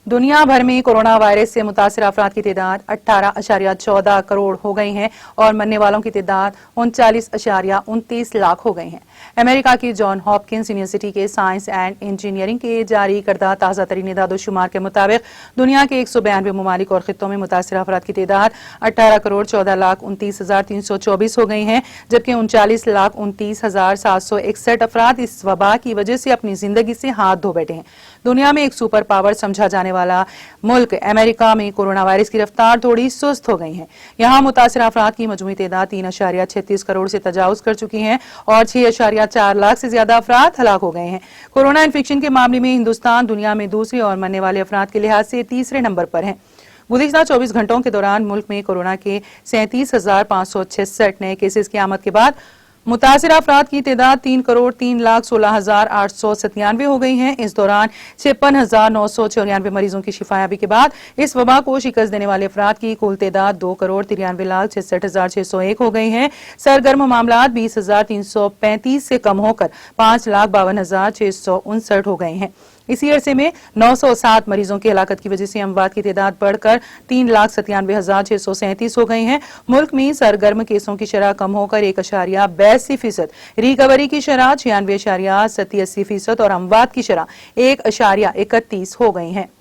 दुनिया भर में कोरोना वायरस से मुतासिर अफराद की तादाद 18.14 करोड़ हो गई है और मरने वालों की तादाद 39.29 लाख हो गई है। अमेरिका की जॉन हॉपकिंस यूनिवर्सिटी के साइंस एंड इंजीनियरिंग के जारी करदा ताज़ा तरीन इदाद-ओ-शुमार के मुताबिक दुनिया के 192 ममालिक और खित्तों में मुतासिर अफराद की तादाद 18.14 हो गई है, जबकि 39,29,761 अफराद इस वबा की वजह से अपनी जिंदगी से हाथ धो बैठे हैं। दुनिया में एक सुपर पावर समझा जाने वाला मुल्क अमेरिका में कोरोना वायरस की रफ्तार थोड़ी सुस्त हो गई है। यहाँ मुतासिर अफराद की मजमूई तादाद 3.36 करोड़ से तजावुज कर चुकी है और 6.4 लाख से ज्यादा अफराद हलाक हो गए हैं। कोरोना इन्फेक्शन के मामले में हिंदुस्तान दुनिया में दूसरे और मरने वाले अफराद के लिहाज से तीसरे नंबर पर है। गुज़िश्ता 24 घंटों के दौरान मुल्क में कोरोना के 37,566 नए केसेस की आमद के बाद मुतासिर अफराद की तादाद 3,16,897 हो गई है। इस दौरान 56,994 मरीजों की शिफायाबी के बाद इस वबा को शिकस्त देने वाले अफराद की कुल तादाद 2,93,66,601 हो गई है। सरगर्म मामलात 20,335 से कम होकर 5,52,659 हो गए हैं। इसी अरसे में 907 मरीजों की हलाकत की वजह से अमवात की तादाद बढ़कर 3,97,637 हो गई है। मुल्क में सरगर्म केसों की शरह कम होकर 1.82%, रिकवरी की शरह 96.87% और अमवात की शरह 1.31 हो गई है।